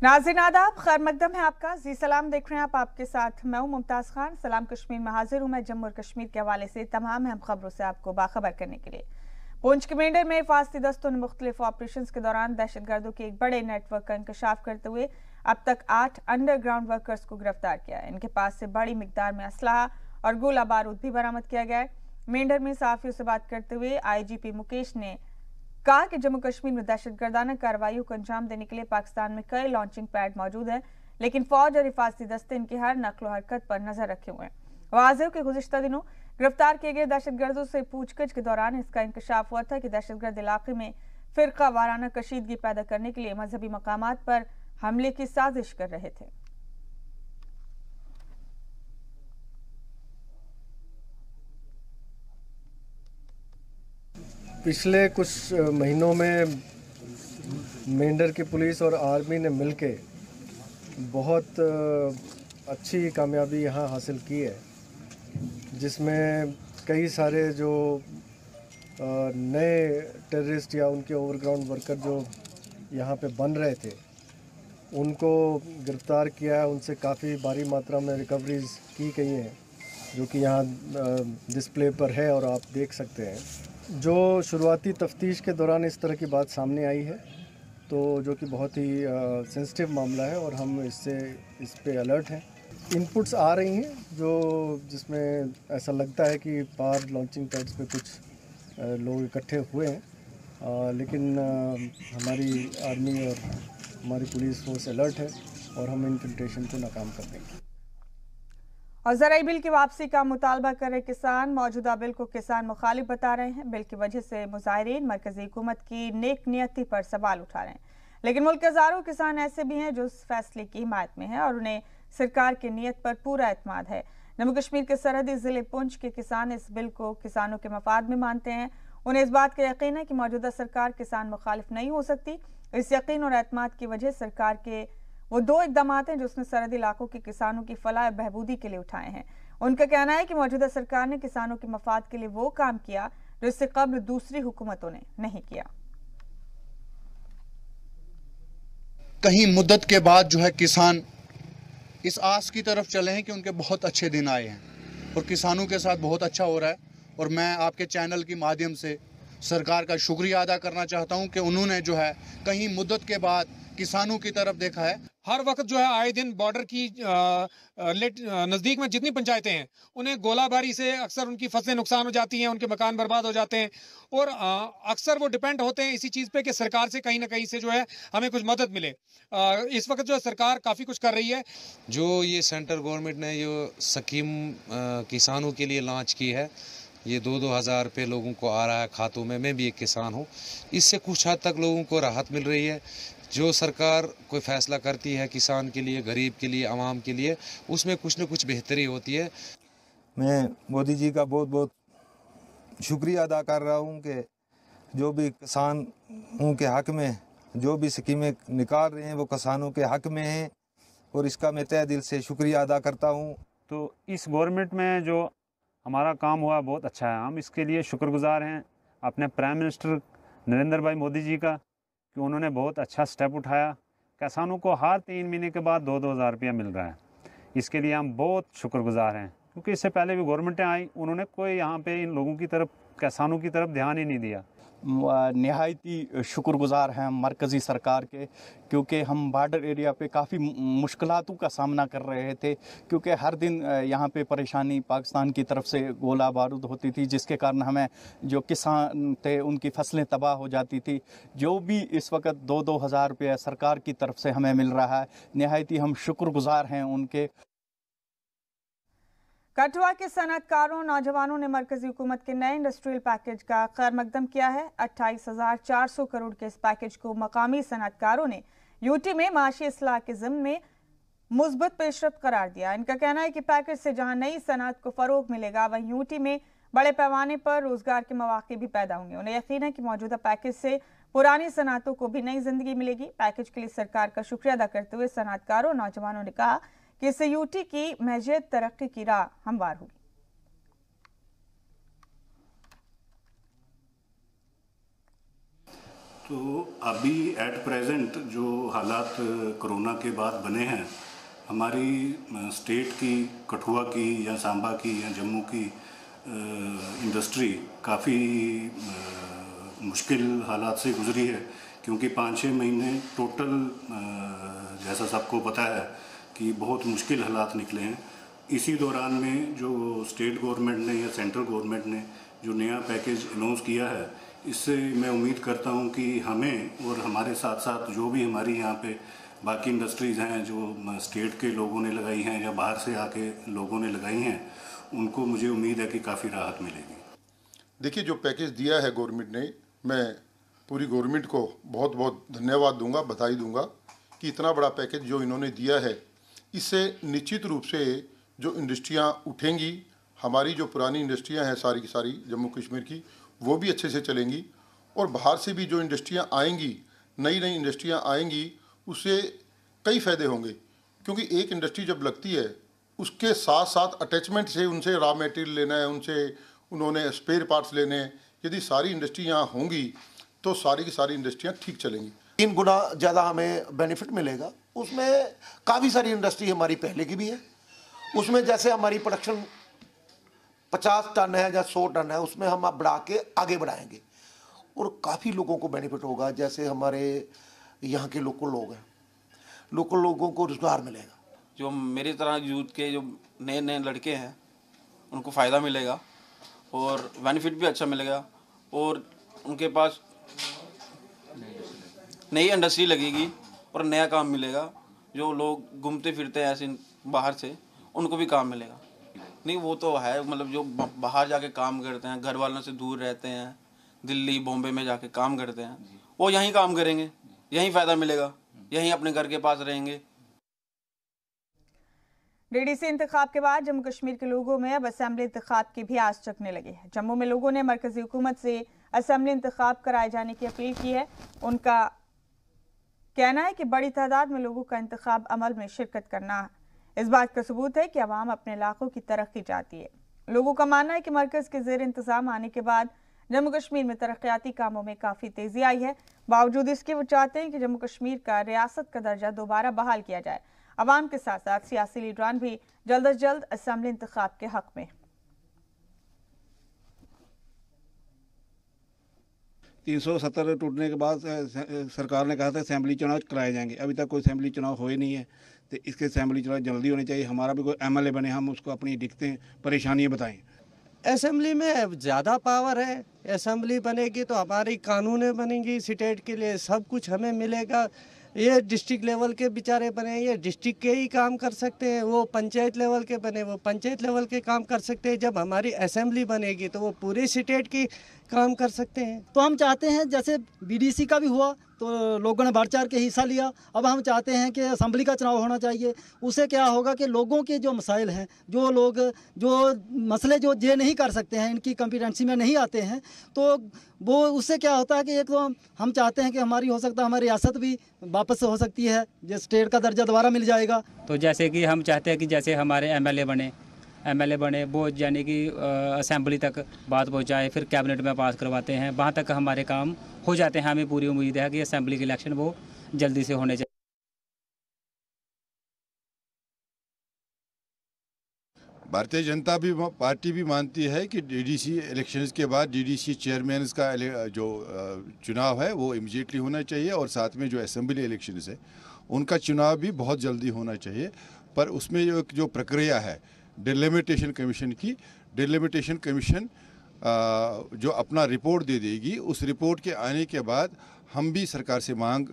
नाज़रीन आदाब, खैर मकदम है आपका। जी सलाम देख रहे हैं आप, आपके साथ मैं हूं मुमताज़ खान। सलाम कश्मीर में हाजिर हूं मैं जम्मू और कश्मीर के हवाले से तमाम अहम खबरों से आपको बाखबर करने के लिए। पुंछ के मेंढर में फास्ती दस्तों ने मुख्तलिफ ऑपरेशन के दौरान दहशतगर्दों के एक बड़े नेटवर्क का इंकशाफ करते हुए अब तक 8 अंडरग्राउंड वर्कर्स को गिरफ्तार किया है। इनके पास से बड़ी मिकदार में असलहा और गोला बारूद भी बरामद किया गया है। मेंढर में सहाफियों से बात करते हुए IGP मुकेश ने कहा कि जम्मू कश्मीर में दहशतगर्दाना कार्रवाइयों को अंजाम देने के लिए पाकिस्तान में कई लॉन्चिंग पैड मौजूद है, लेकिन फौज और हिफाजती दस्ते इनकी हर नकलो हरकत पर नजर रखे हुए हैं। वाज़ेह के गुज़िश्ता दिनों गिरफ्तार किए गए दहशतगर्दों से पूछगछ के दौरान इसका इंकशाफ हुआ था कि दहशतगर्द इलाके में फिरका वाराना कशीदगी पैदा करने के लिए मजहबी मकामात पर हमले की साजिश कर रहे थे। पिछले कुछ महीनों में मेंढर की पुलिस और आर्मी ने मिलके बहुत अच्छी कामयाबी यहाँ हासिल की है, जिसमें कई सारे जो नए टेररिस्ट या उनके ओवरग्राउंड वर्कर जो यहाँ पे बन रहे थे उनको गिरफ्तार किया है। उनसे काफ़ी भारी मात्रा में रिकवरीज की गई हैं, जो कि यहाँ डिस्प्ले पर है और आप देख सकते हैं। जो शुरुआती तफ्तीश के दौरान इस तरह की बात सामने आई है, तो जो कि बहुत ही सेंसिटिव मामला है और हम इस पे अलर्ट हैं। इनपुट्स आ रही हैं जिसमें ऐसा लगता है कि पार लॉन्चिंग पैड्स पे कुछ लोग इकट्ठे हुए हैं, लेकिन हमारी आर्मी और हमारी पुलिस फोर्स अलर्ट है और हम इन्फिल्ट्रेशन को नाकाम कर देंगे। और ज़राई बिल की वापसी का मुतालबा कर रहे किसान मौजूदा बिल को किसान मुखालिफ बता रहे हैं। बिल की वजह से मुजाहिरीन मरकजी हुकूमत की नेक नियति पर सवाल उठा रहे हैं, लेकिन मुल्क के हज़ारों किसान ऐसे भी हैं जो इस फैसले की हिमायत में हैं और उन्हें सरकार की नीयत पर पूरा एतमाद है। जम्मू कश्मीर के सरहदी जिले पुंछ के किसान इस बिल को किसानों के मफाद में मानते हैं। उन्हें इस बात का यकीन है कि मौजूदा सरकार किसान मुखालिफ नहीं हो सकती। इस यकीन और एतमाद की वजह सरकार के वो 2 इकदाम हैं जो उसने सरहदी इलाकों के किसानों की फलाह और बहबूदी के लिए उठाए हैं। उनका कहना है कि मौजूदा सरकार ने किसानों के मफाद के लिए वो काम किया जो इससे कब्ल दूसरी हुकूमतों ने नहीं किया। कहीं मुद्दत के बाद जो है किसान इस आस की तरफ चले हैं कि उनके बहुत अच्छे दिन आए हैं और किसानों के साथ बहुत अच्छा हो रहा है। और मैं आपके चैनल के माध्यम से सरकार का शुक्रिया अदा करना चाहता हूं कि उन्होंने जो है कहीं मुद्दत के बाद किसानों की तरफ देखा है। हर वक्त जो है आए दिन बॉर्डर की नज़दीक में जितनी पंचायतें हैं उन्हें गोलाबारी से अक्सर उनकी फसलें नुकसान हो जाती हैं, उनके मकान बर्बाद हो जाते हैं और अक्सर वो डिपेंड होते हैं इसी चीज़ पे कि सरकार से कहीं ना कहीं से जो है हमें कुछ मदद मिले। इस वक्त जो है सरकार काफ़ी कुछ कर रही है। जो ये सेंट्रल गवर्नमेंट ने जो स्कीम किसानों के लिए लॉन्च की है, ये 2-2 हज़ार रुपये लोगों को आ रहा है खातों में। मैं भी एक किसान हूँ, इससे कुछ हद तक लोगों को राहत मिल रही है। जो सरकार कोई फैसला करती है किसान के लिए, गरीब के लिए, आवाम के लिए, उसमें कुछ न कुछ बेहतरी होती है। मैं मोदी जी का बहुत बहुत शुक्रिया अदा कर रहा हूँ कि जो भी किसानों के हक़ में जो भी स्कीमें निकाल रहे हैं वो किसानों के हक़ में हैं और इसका मैं तहे दिल से शुक्रिया अदा करता हूँ। तो इस गवर्नमेंट में जो हमारा काम हुआ बहुत अच्छा है, हम इसके लिए शुक्रगुजार हैं अपने प्राइम मिनिस्टर नरेंद्र भाई मोदी जी का कि उन्होंने बहुत अच्छा स्टेप उठाया। किसानों को हर 3 महीने के बाद 2-2 हज़ार रुपया मिल रहा है, इसके लिए हम बहुत शुक्रगुजार हैं। क्योंकि इससे पहले भी गवर्नमेंटें आई, उन्होंने कोई यहाँ पे इन लोगों की तरफ, किसानों की तरफ ध्यान ही नहीं दिया। नहायती शुक्रगुजार हैं मरकज़ी सरकार के, क्योंकि हम बॉर्डर एरिया पे काफ़ी मुश्किलातों का सामना कर रहे थे, क्योंकि हर दिन यहाँ पे परेशानी पाकिस्तान की तरफ से गोला बारूद होती थी, जिसके कारण हमें जो किसान थे उनकी फसलें तबाह हो जाती थी। जो भी इस वक्त 2-2 हज़ार रुपये सरकार की तरफ से हमें मिल रहा है, नहायती हम शुक्रगुजार हैं उनके। कठुआ के सनअतकारों नौजवानों ने मरकजी हुकूमत के नए इंडस्ट्रियल पैकेज का खैर मकदम किया है। 28,400 करोड़ के इस पैकेज को मकामी सनअतकारों ने यूटी में माशी इस्लाह के ज़िम्न में मुस्बत पेशरफ्त करार दिया। इनका कहना है कि पैकेज से जहां नई सनअत को फरोग मिलेगा, वहीं यूटी में बड़े पैमाने पर रोजगार के मौके भी पैदा होंगे। उन्हें यकीन है कि मौजूदा पैकेज से पुरानी सनअतों को भी नई जिंदगी मिलेगी। पैकेज के लिए सरकार का शुक्रिया अदा करते हुए सनअतकारों और नौजवानों ने कहा कि इससे यूटी की महज तरक्की की राह हमवार होगी। तो अभी एट प्रेजेंट जो हालात कोरोना के बाद बने हैं, हमारी स्टेट की, कठुआ की या सांबा की या जम्मू की इंडस्ट्री काफ़ी मुश्किल हालात से गुजरी है, क्योंकि 5-6 महीने टोटल जैसा सबको पता है कि बहुत मुश्किल हालात निकले हैं। इसी दौरान में जो स्टेट गवर्नमेंट ने या सेंट्रल गवर्नमेंट ने जो नया पैकेज अनाउंस किया है, इससे मैं उम्मीद करता हूं कि हमें और हमारे साथ साथ जो भी हमारी यहाँ पे बाकी इंडस्ट्रीज़ हैं जो स्टेट के लोगों ने लगाई हैं या बाहर से आके लोगों ने लगाई हैं, उनको मुझे उम्मीद है कि काफ़ी राहत मिलेगी। देखिए, जो पैकेज दिया है गवर्नमेंट ने, मैं पूरी गवर्नमेंट को बहुत बहुत धन्यवाद दूंगा, बधाई दूंगा कि इतना बड़ा पैकेज जो इन्होंने दिया है, इससे निश्चित रूप से जो इंडस्ट्रियां उठेंगी, हमारी जो पुरानी इंडस्ट्रियां हैं सारी की सारी जम्मू कश्मीर की, वो भी अच्छे से चलेंगी, और बाहर से भी जो इंडस्ट्रियां आएंगी, नई नई इंडस्ट्रियां आएंगी, उससे कई फ़ायदे होंगे। क्योंकि एक इंडस्ट्री जब लगती है, उसके साथ साथ अटैचमेंट से उनसे रॉ मटेरियल लेना है, उन्होंने स्पेयर पार्ट्स लेने हैं। यदि सारी इंडस्ट्री यहाँ होंगी तो सारी की सारी इंडस्ट्रियाँ ठीक चलेंगी। 3 गुना ज़्यादा हमें बेनिफिट मिलेगा। उसमें काफ़ी सारी इंडस्ट्री हमारी पहले की भी है, उसमें जैसे हमारी प्रोडक्शन 50 टन है या 100 टन है, उसमें हम अब बढ़ा के आगे बढ़ाएंगे और काफ़ी लोगों को बेनिफिट होगा। जैसे हमारे यहाँ के लोकल लोग हैं, लोकल लोगों को रोजगार मिलेगा। जो मेरी तरह यूथ के जो नए नए लड़के हैं, उनको फ़ायदा मिलेगा और बेनिफिट भी अच्छा मिलेगा, और उनके पास नई इंडस्ट्री लगेगी और नया काम मिलेगा। जो लोग घूमते फिरते हैं ऐसे बाहर से, उनको भी काम मिलेगा। नहीं, वो तो है, मतलब जो बाहर जाके काम करते हैं, घर वालों से दूर रहते हैं, दिल्ली बॉम्बे में जाके काम करते हैं, वो यहीं काम करेंगे, यहीं फ़ायदा मिलेगा, यहीं अपने घर के पास रहेंगे। डीडीसी इंतखाब के बाद जम्मू कश्मीर के लोगों में अब असेंबली इंतखाब की भी आस जगने लगी है। जम्मू में लोगों ने मरकजी हुकूमत से असेंबली इंतखाब कराए जाने की अपील की है। उनका कहना है कि बड़ी तादाद में लोगों का इंतखाब अमल में शिरकत करना इस बात का सबूत है कि अवाम अपने इलाकों की तरक्की चाहती है। लोगों का मानना है कि मरकज़ के ज़ेर इंतज़ाम आने के बाद जम्मू कश्मीर में तरक्याती कामों में काफ़ी तेज़ी आई है। बावजूद इसके वो चाहते हैं कि जम्मू कश्मीर का रियासत का दर्जा दोबारा बहाल किया जाए। अवाम के साथ साथ सियासी लीडरान भी जल्द अज जल्द असेंबली इंतखाब के हक में। 370 टूटने के बाद सरकार ने कहा था असेंबली चुनाव कराए जाएंगे, अभी तक कोई असेंबली चुनाव हुए नहीं है। तो इसके असेंबली चुनाव जल्दी होने चाहिए। हमारा भी कोई एमएलए बने, हम उसको अपनी दिक्कतें परेशानियां बताएं। असेंबली में ज़्यादा पावर है, असेंबली बनेगी तो हमारी कानूनें बनेंगी, स्टेट के लिए सब कुछ हमें मिलेगा। ये डिस्ट्रिक्ट लेवल के बेचारे बने, ये डिस्ट्रिक्ट के ही काम कर सकते हैं, वो पंचायत लेवल के बने, वो पंचायत लेवल के काम कर सकते हैं। जब हमारी असेंबली बनेगी तो वो पूरे स्टेट की काम कर सकते हैं। तो हम चाहते हैं, जैसे बीडीसी का भी हुआ तो लोगों ने बढ़ चढ़ के हिस्सा लिया, अब हम चाहते हैं कि असेंबली का चुनाव होना चाहिए। उससे क्या होगा कि लोगों के जो मसाइल हैं, जो लोग जो मसले जो ये नहीं कर सकते हैं, इनकी कॉम्पिटेंसी में नहीं आते हैं, तो वो उससे क्या होता है कि एक तो हम चाहते हैं कि हमारी हो सकता है हमारी रियासत भी वापस हो सकती है, जो स्टेट का दर्जा दोबारा मिल जाएगा। तो जैसे कि हम चाहते हैं कि जैसे हमारे एमएलए बने वो यानी कि असेंबली तक बात पहुंचाए, फिर कैबिनेट में पास करवाते हैं, वहां तक हमारे काम हो जाते हैं। हमें पूरी उम्मीद है कि असेंबली के इलेक्शन वो जल्दी से होने चाहिए। भारतीय जनता पार्टी भी मानती है कि डीडीसी इलेक्शंस के बाद डीडीसी चेयरमैन का जो चुनाव है वो इमीडिएटली होना चाहिए, और साथ में जो असेंबली इलेक्शंस है उनका चुनाव भी बहुत जल्दी होना चाहिए। पर उसमें जो प्रक्रिया है डिलिमिटेशन कमीशन की, डिलिमिटेशन कमीशन जो अपना रिपोर्ट दे देगी, उस रिपोर्ट के आने के बाद हम भी सरकार से मांग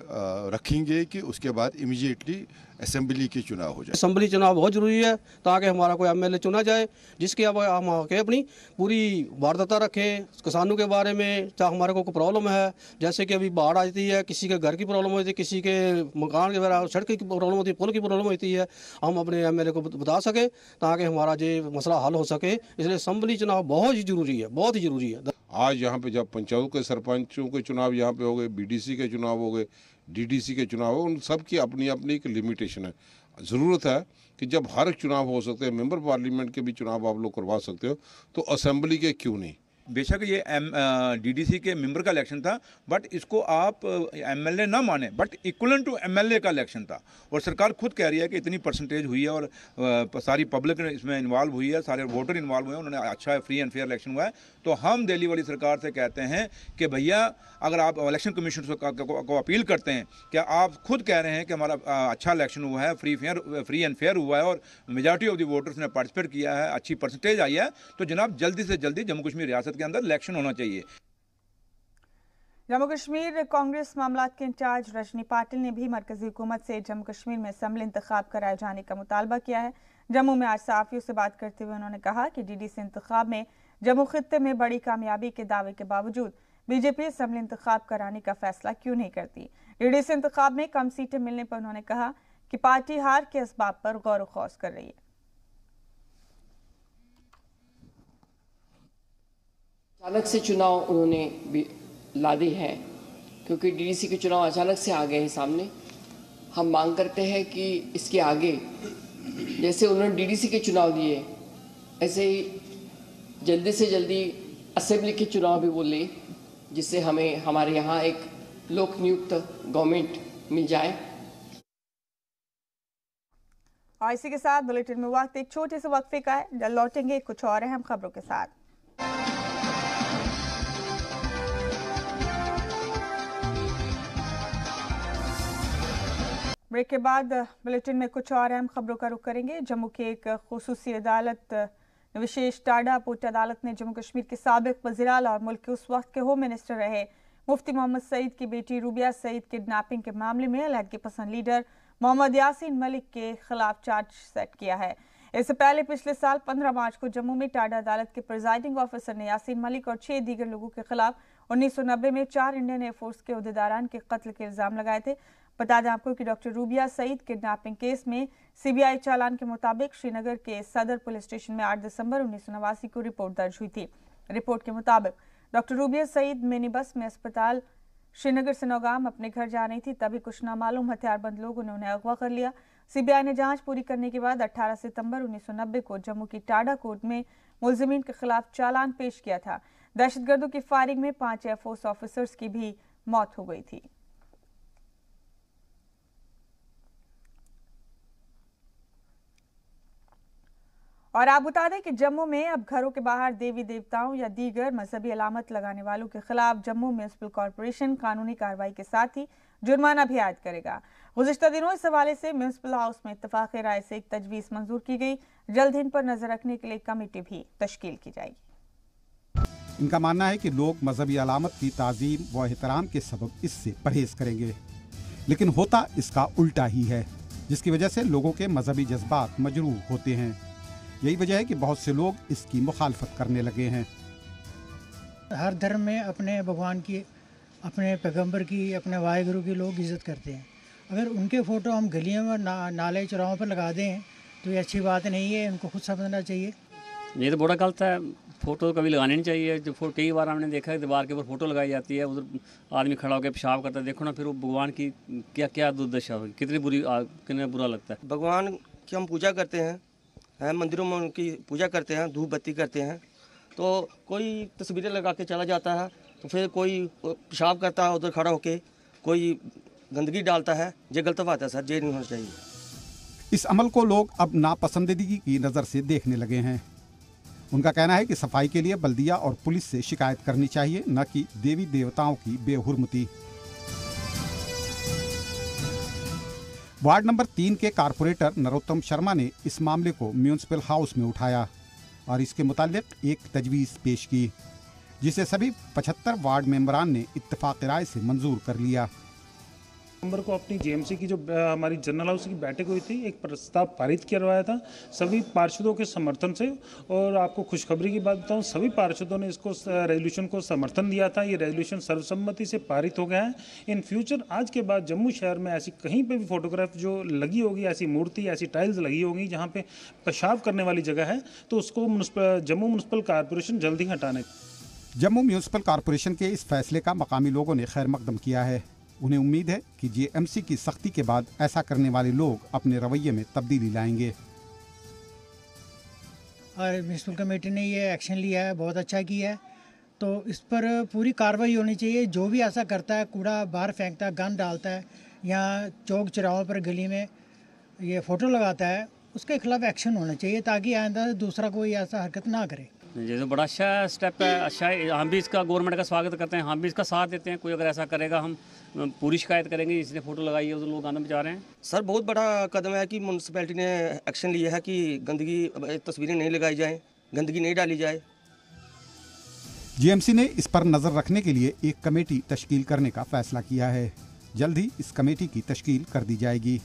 रखेंगे कि उसके बाद इमीडिएटली असेंबली के चुनाव हो जाए। असेंबली चुनाव बहुत ज़रूरी है ताकि हमारा कोई एमएलए चुना जाए जिसके अब हम आके अपनी पूरी वारदाता रखें किसानों के बारे में। चाहे हमारे को कोई प्रॉब्लम है, जैसे कि अभी बाढ़ आती है, किसी के घर की प्रॉब्लम होती है, किसी के मकान के बारे, सड़क की प्रॉब्लम होती है, पुल की प्रॉब्लम होती है, हम अपने एमएलए को बता सकें ताकि हमारा ये मसला हल हो सके। इसलिए असेंबली चुनाव बहुत ही ज़रूरी है, बहुत ही ज़रूरी है। आज यहाँ पे जब पंचायतों के सरपंचों के चुनाव यहाँ पे हो गए, बीडीसी के चुनाव हो गए, डीडीसी के चुनाव हो, उन सब की अपनी अपनी एक लिमिटेशन है। ज़रूरत है कि जब हर चुनाव हो सकते हैं, मेंबर पार्लियामेंट के भी चुनाव आप लोग करवा सकते हो, तो असेंबली के क्यों नहीं। बेशक ये डीडीसी के मेंबर का इलेक्शन था, बट इसको आप एमएलए ना माने, बट इक्वलेंट टू एमएलए का इलेक्शन था। और सरकार खुद कह रही है कि इतनी परसेंटेज हुई है और सारी पब्लिक इसमें इन्वॉल्व हुई है, सारे वोटर इन्वॉल्व हुए हैं, उन्होंने अच्छा फ्री एंड फेयर इलेक्शन हुआ है। तो हम दिल्ली वाली सरकार से कहते हैं कि भैया अगर आप इलेक्शन कमीशन को अपील करते हैं, क्या आप खुद कह रहे हैं कि हमारा अच्छा इलेक्शन हुआ है, फ्री एंड फेयर हुआ है और मेजॉरिटी ऑफ द वोटर्स ने पार्टिसिपेट किया है, अच्छी परसेंटेज आई है, तो जनाब जल्दी से जल्दी जम्मू कश्मीर रियासत के अंदर इलेक्शन होना चाहिए। जम्मू कश्मीर कांग्रेस मामलात के इंचार्ज रजनी पाटिल ने भी मरकजी हुकूमत से जम्मू कश्मीर में असम्बली इंतखाब कराए जाने का मुतालबा किया है। जम्मू में आज सहाफियों से बात करते हुए उन्होंने कहा कि डीडीसी इंतखाब में जम्मू खित्ते में बड़ी कामयाबी के दावे के बावजूद बीजेपी असम्बली इंतखाब कराने का फैसला क्यों नहीं करती। डीडीसी इंतखाब में कम सीटें मिलने पर उन्होंने कहा कि पार्टी हार के असबाब पर गौर खौज कर रही है। अचानक से चुनाव उन्होंने ला दी है, क्योंकि डीडीसी के चुनाव अचानक से आ गए हैं सामने। हम मांग करते हैं कि इसके आगे जैसे उन्होंने डीडीसी के चुनाव दिए, ऐसे ही जल्दी से जल्दी असेंबली के चुनाव भी वो ले, जिससे हमें हमारे यहाँ एक लोक नियुक्त गवर्नमेंट मिल जाए। और इसी के साथ बुलेटिन में वक्त एक छोटे से वक्फे का है, जल्द लौटेंगे कुछ और अहम खबरों के साथ। ब्रेक के बाद बुलेटिन में कुछ और अहम खबरों का रुख करेंगे। जम्मू की एक खुसूसी अदालत विशेष टाडा पोर्ट अदालत ने जम्मू कश्मीर के साबिक वज़ीर आला और मुल्क के उस वक्त के होम मिनिस्टर रहे मुफ्ती मोहम्मद सईद की बेटी रूबिया सईद किडनैपिंग के मामले में अलहदगी पसंद लीडर मोहम्मद यासीन मलिक के खिलाफ चार्ज सेट किया है। इससे पहले पिछले साल 15 मार्च को जम्मू में टाडा अदालत के प्रिजाइडिंग ऑफिसर ने यासीन मलिक और 6 दीगर लोगों के खिलाफ 1990 में 4 इंडियन एयरफोर्स के ओहदेदारान के कत्ल के इल्जाम लगाए थे। बता दें आपको कि doctor Rubiya Sayeed kidnapping case में सीबीआई चालान के मुताबिक श्रीनगर के सदर पुलिस स्टेशन में 8 दिसंबर 1989 को रिपोर्ट दर्ज हुई थी। रिपोर्ट के मुताबिक doctor Rubiya Saeed mini bus में अस्पताल श्रीनगर से नौगाम अपने घर जा रही थी, तभी कुछ नामालूम हथियारबंद लोगों ने उन्हें अगवा कर लिया। सीबीआई ने जांच पूरी करने के बाद 18 सितंबर 1990 को जम्मू की टाडा कोर्ट में मुलजिमीन के खिलाफ चालान पेश किया था। दहशतगर्दों की फायरिंग में 5 एयरफोर्स ऑफिसर्स की भी मौत हो गई थी। और आप बता दें कि जम्मू में अब घरों के बाहर देवी देवताओं या दीगर मजहबी अलामत लगाने वालों के खिलाफ जम्मू म्युनिसिपल कॉरपोरेशन कानूनी कार्रवाई के साथ ही जुर्माना भी आयद करेगा। गुज़िश्ता दिनों इस हवाले से म्युनिसिपल हाउस में इत्तफाक़ राय से एक तजवीज़ मंजूर की गई। जल्द इन पर नजर रखने के लिए कमेटी भी तश्कील की जाएगी। इनका मानना है कि लोग मजहबी अलामत की ताज़ीम व एहतराम के सबब इससे परहेज करेंगे, लेकिन होता इसका उल्टा ही है, जिसकी वजह से लोगों के मजहबी जज्बात मजरूह होते हैं। यही वजह है कि बहुत से लोग इसकी मुखालफत करने लगे हैं। हर धर्म में अपने भगवान की, अपने पैगंबर की, अपने वाहिगुरु की लोग इज़्ज़त करते हैं। अगर उनके फ़ोटो हम गलियों में नाले चौराहों पर लगा दें तो ये अच्छी बात नहीं है, इनको खुद समझना चाहिए। ये तो बड़ा गलत है, फ़ोटो कभी लगानी नहीं चाहिए। जो कई बार हमने देखा है दीवार के ऊपर फ़ोटो लगाई जाती है, उधर आदमी खड़ा होकर पेशाब करता है, देखो ना फिर वो भगवान की क्या क्या दुर्दशा होगी, कितनी बुरा लगता है। भगवान की हम पूजा करते हैं, मंदिरों में उनकी पूजा करते हैं, धूप बत्ती करते हैं, तो कोई तस्वीरें लगा के चला जाता है, तो फिर कोई पेशाब करता है उधर खड़ा होके, कोई गंदगी डालता है, ये गलत बात है सर, ये नहीं होना चाहिए। इस अमल को लोग अब नापसंदीदगी की नज़र से देखने लगे हैं। उनका कहना है कि सफाई के लिए बल्दिया और पुलिस से शिकायत करनी चाहिए, न कि देवी देवताओं की बेहुरमती। वार्ड नंबर 3 के कारपोरेटर नरोत्तम शर्मा ने इस मामले को म्युनिसिपल हाउस में उठाया और इसके मुतालिक एक तजवीज़ पेश की, जिसे सभी 75 वार्ड मेंबरान ने इत्तेफाक राय से मंजूर कर लिया। नवंबर को अपनी जेएमसी की जो हमारी जनरल हाउस की बैठक हुई थी, एक प्रस्ताव पारित करवाया था सभी पार्षदों के समर्थन से, और आपको खुशखबरी की बात बताऊं, सभी पार्षदों ने इसको रेजोल्यूशन को समर्थन दिया था। ये रेजोल्यूशन सर्वसम्मति से पारित हो गया है। इन फ्यूचर आज के बाद जम्मू शहर में ऐसी कहीं पे भी फोटोग्राफ जो लगी होगी, ऐसी मूर्ति, ऐसी टाइल्स लगी होगी जहाँ पे पेशाब करने वाली जगह है, तो उसको जम्मू म्युनिसिपल कॉरपोरेशन जल्दी हटाने। जम्मू म्युनिसिपल कॉरपोरेशन के इस फैसले का मकामी लोगों ने खैर मकदम किया है। उन्हें उम्मीद है कि जेएमसी की सख्ती के बाद ऐसा करने वाले लोग अपने रवैये में तब्दीली लाएंगे। और म्युनिसिपल कमेटी ने ये एक्शन लिया है, बहुत अच्छा किया है। तो इस पर पूरी कार्रवाई होनी चाहिए। जो भी ऐसा करता है, कूड़ा बाहर फेंकता है, गंद डालता है या चौक चौराहों पर गली में ये फ़ोटो लगाता है, उसके खिलाफ एक्शन होना चाहिए ताकि आइंदा दूसरा कोई ऐसा हरकत ना करे। ये तो बड़ा अच्छा स्टेप है, अच्छा है। हम भी इसका गवर्नमेंट का स्वागत करते हैं, हम भी इसका साथ देते हैं। कोई अगर ऐसा करेगा हम पूरी शिकायत करेंगे, इसने फ़ोटो लगाई है, उस लोग आनंद बचा रहे हैं। सर बहुत बड़ा कदम है कि म्यूनसिपैलिटी ने एक्शन लिया है कि गंदगी तस्वीरें नहीं लगाई जाएं, गंदगी नहीं डाली जाए। जीएमसी ने इस पर नजर रखने के लिए एक कमेटी तश्कील करने का फैसला किया है। जल्द ही इस कमेटी की तश्कील कर दी जाएगी।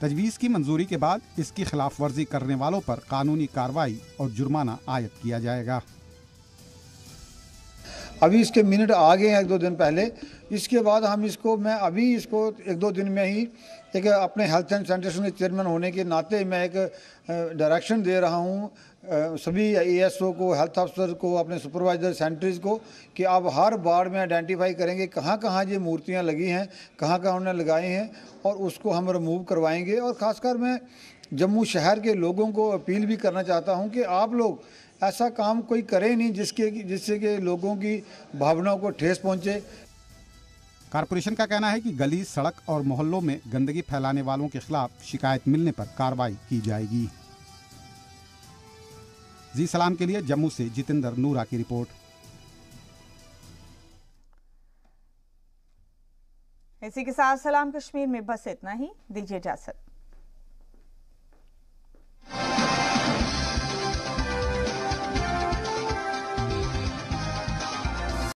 तजवीज़ की मंजूरी के बाद इसकी खिलाफ वर्जी करने वालों पर कानूनी कार्रवाई और जुर्माना आयद किया जाएगा। अभी इसके मिनट आ गए हैं 1-2 दिन पहले। इसके बाद हम इसको, मैं अभी इसको 1-2 दिन में ही एक अपने हेल्थ एंड सैनिटेशन के चेयरमैन होने के नाते मैं एक डायरेक्शन दे रहा हूँ सभी एएसओ को, हेल्थ अफसर को, अपने सुपरवाइज़र सेंटर्स को कि आप हर वार्ड में आइडेंटिफाई करेंगे कहाँ कहाँ ये मूर्तियाँ लगी हैं, कहाँ कहाँ उन्होंने लगाई हैं और उसको हम रिमूव करवाएंगे। और ख़ासकर मैं जम्मू शहर के लोगों को अपील भी करना चाहता हूँ कि आप लोग ऐसा काम कोई करे नहीं जिससे कि लोगों की भावनाओं को ठेस पहुँचे। कारपोरेशन का कहना है कि गली, सड़क और मोहल्लों में गंदगी फैलाने वालों के खिलाफ शिकायत मिलने पर कार्रवाई की जाएगी। जी सलाम के लिए जम्मू से जितेंद्र नूरा की रिपोर्ट। इसी के साथ सलाम कश्मीर में बस इतना ही। दीजिए इजाजत।